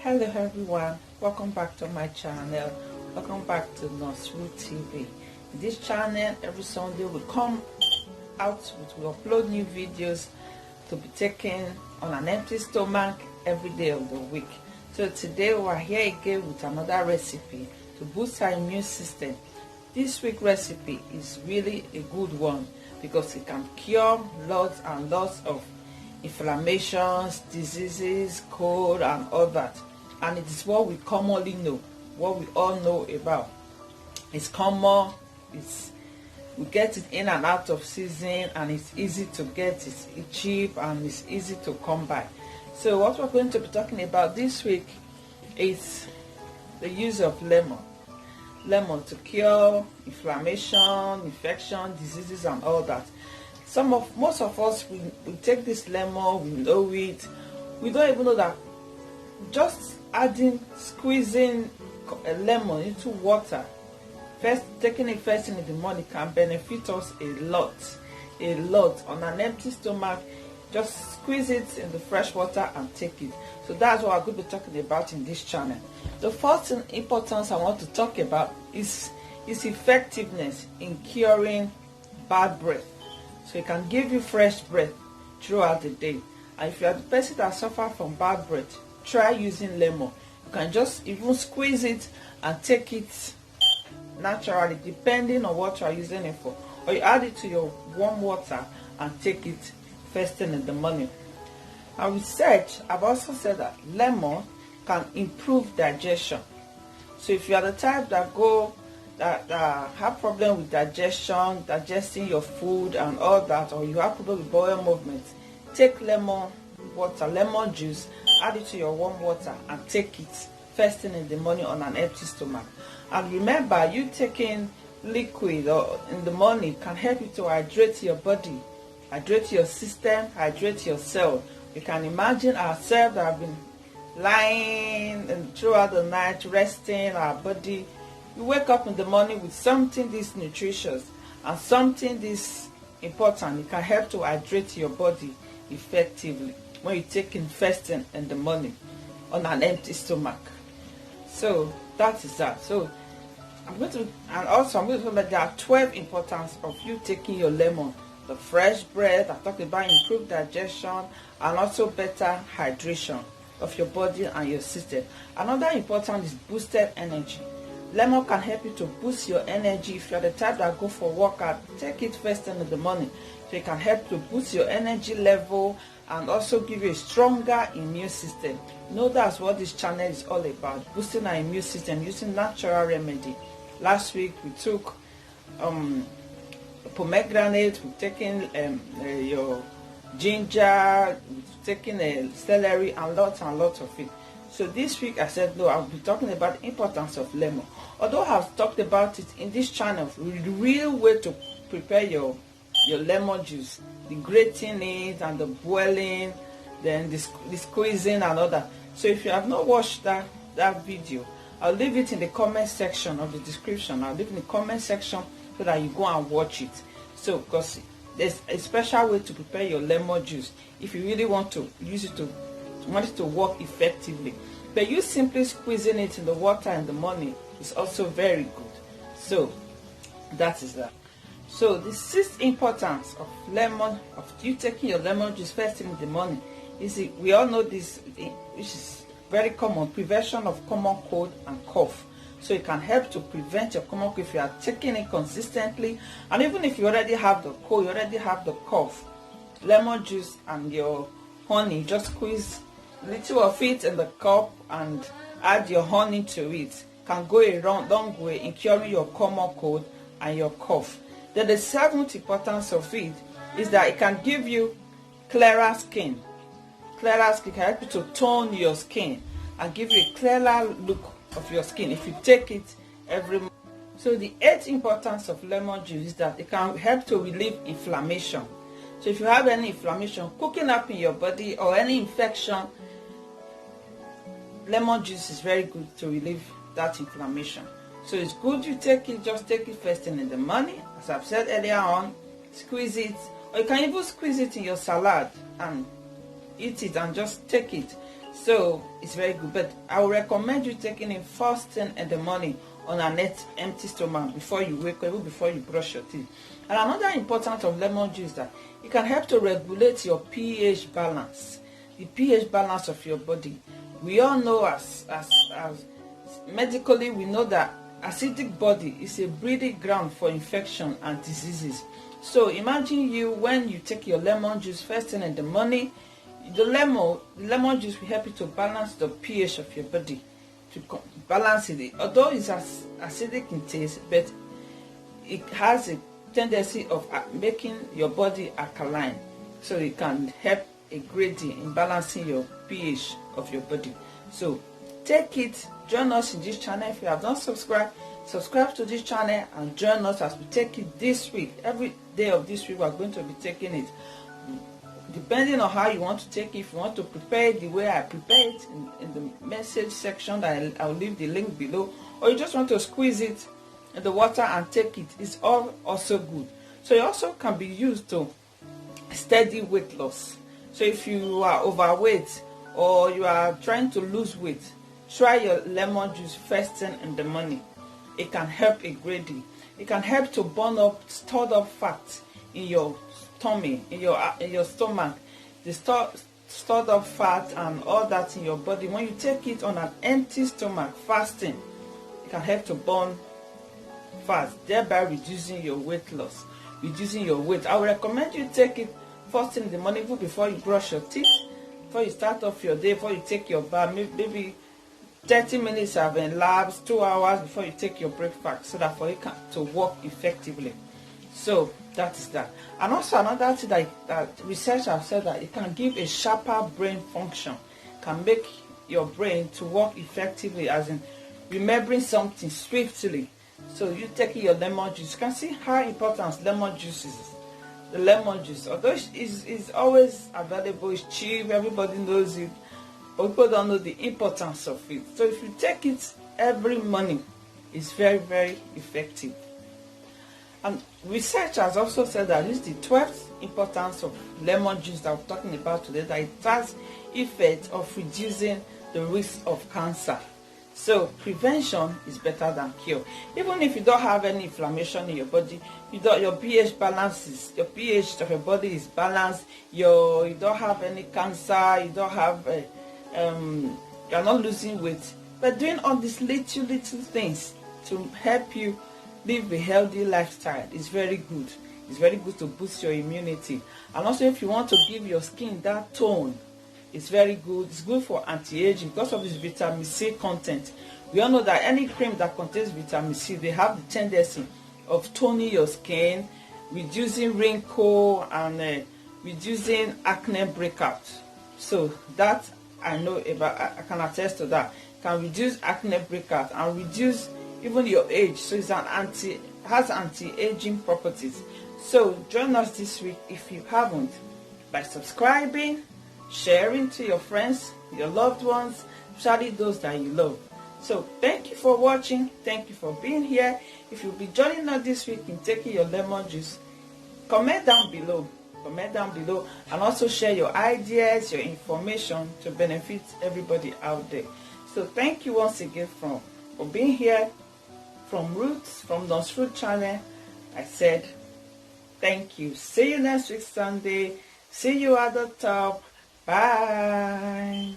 Hello everyone, welcome back to my channel. Welcome back to Nurse Ruth TV. In this channel, every Sunday we come out we upload new videos to be taken on an empty stomach every day of the week. So today we are here again with another recipe to boost our immune system. This week's recipe is really a good one because it can cure lots and lots of inflammations, diseases, cold and all that. And it is what we commonly know, what we all know about. It's common, we get it in and out of season, and it's easy to get, it's cheap and it's easy to come by. So what we're going to be talking about this week is the use of lemon. Lemon to cure inflammation, infection, diseases and all that. Most of us, we take this lemon, we know it, we don't even know that just squeezing a lemon into water, taking it first thing in the morning, can benefit us a lot on an empty stomach. Just squeeze it in the fresh water and take it. So that's what I'm going to be talking about in this channel. The first importance I want to talk about is its effectiveness in curing bad breath. So it can give you fresh breath throughout the day. And if you are the person that suffers from bad breath, try using lemon. You can just even squeeze it and take it naturally, depending on what you are using it for. Or you add it to your warm water and take it first thing in the morning. And research, I've also said that lemon can improve digestion. So if you are the type that have problem with digesting your food and all that, or you have problem with bowel movement, take lemon water, lemon juice, add it to your warm water and take it first thing in the morning on an empty stomach. And remember, you taking liquid or in the morning can help you to hydrate your body, hydrate your system, hydrate your cell. You can imagine ourselves that have been lying and throughout the night resting our body. You wake up in the morning with something this nutritious and something this important. It can help to hydrate your body effectively when you take in first thing in the morning on an empty stomach. So that is that. So I'm going to talk about there are 12 importance of you taking your lemon. The fresh breath, I talked about improved digestion and also better hydration of your body and your system. Another important is boosted energy. Lemon can help you to boost your energy. If you're the type that go for workout, take it first thing in the morning. So it can help to boost your energy level and also give you a stronger immune system. Know that's what this channel is all about, boosting our immune system using natural remedy. Last week we took pomegranate, we've taken your ginger, we've taken celery and lots of it. So this week I said, no, I'll be talking about the importance of lemon. Although I've talked about it in this channel, the real way to prepare your lemon juice, the grating it and the boiling, then the squeezing and all that. So if you have not watched that video, I'll leave it in the comment section of the description. I'll leave it in the comment section so that you go and watch it. So because there's a special way to prepare your lemon juice if you really want to use it to work effectively. But you simply squeezing it in the water in the morning is also very good. So that is that. So the sixth importance of lemon, of you taking your lemon juice first thing in the morning, is we all know this, which is very common, prevention of common cold and cough. So it can help to prevent your common cold if you are taking it consistently. And even if you already have the cold, you already have the cough, lemon juice and your honey, just squeeze a little of it in the cup and add your honey to it. Can go a long way in curing your common cold and your cough. Then the seventh importance of it is that it can give you clearer skin. Clearer skin can help you to tone your skin and give you a clearer look of your skin if you take it every month. So the eighth importance of lemon juice is that it can help to relieve inflammation. So if you have any inflammation cooking up in your body or any infection, lemon juice is very good to relieve that inflammation. So it's good you take it, just take it first thing in the morning. As I've said earlier on, squeeze it, or you can even squeeze it in your salad and eat it and just take it. So it's very good, but I would recommend you taking it first thing in the morning on an empty stomach before you wake up, even before you brush your teeth. And another importance of lemon juice is that it can help to regulate your pH balance, the pH balance of your body. We all know as medically, we know that acidic body is a breeding ground for infection and diseases. So imagine you, when you take your lemon juice first thing in the morning, the lemon juice will help you to balance the pH of your body, to balance it. Although it's acidic in taste, but it has a tendency of making your body alkaline, so it can help a great deal in balancing your pH of your body. So take it, join us in this channel. If you have not subscribed, subscribe to this channel and join us as we take it this week. Every day of this week we are going to be taking it, depending on how you want to take it. If you want to prepare it the way I prepare it in the message section, that I'll leave the link below, or you just want to squeeze it in the water and take it, it's all also good. So it also can be used to steady weight loss. So if you are overweight or you are trying to lose weight, try your lemon juice first thing in the morning. It can help a great deal. It can help to burn up stored up fat in your tummy, in your stomach, the stored up fat and all that in your body. When you take it on an empty stomach fasting, it can help to burn fat, thereby reducing your weight loss, reducing your weight. I would recommend you take it first thing in the morning, before you brush your teeth, before you start off your day, before you take your bath, maybe 30 minutes have elapsed, 2 hours before you take your breakfast, so that for it to work effectively. So that is that. And also another thing that research have said, that it can give a sharper brain function, can make your brain to work effectively, as in remembering something swiftly. So you taking your lemon juice, you can see how important lemon juice is. The lemon juice, although it's always available, it's cheap, everybody knows it, but people don't know the importance of it. So if you take it every morning, it's very, very effective. And research has also said that this is the 12th importance of lemon juice that we're talking about today, that it has effect of reducing the risk of cancer. So prevention is better than cure. Even if you don't have any inflammation in your body, your pH balances, your pH of your body is balanced, you don't have any cancer, you don't have you're not losing weight. But doing all these little things to help you live a healthy lifestyle is very good. It's very good to boost your immunity. And also, if you want to give your skin that tone, it's very good. It's good for anti-aging because of this vitamin C content. We all know that any cream that contains vitamin C, they have the tendency of toning your skin, reducing wrinkle, and reducing acne breakout. So that I know about, I can attest to that. Can reduce acne breakout and reduce even your age. So it's has anti-aging properties. So join us this week if you haven't, by subscribing, sharing to your friends, your loved ones, especially those that you love. So thank you for watching. Thank you for being here. If you'll be joining us this week in taking your lemon juice, comment down below. Comment down below, and also share your ideas, your information to benefit everybody out there. So thank you once again for being here from Roots, from Nurse Ruth channel. I said thank you. See you next week Sunday. See you at the top. Bye.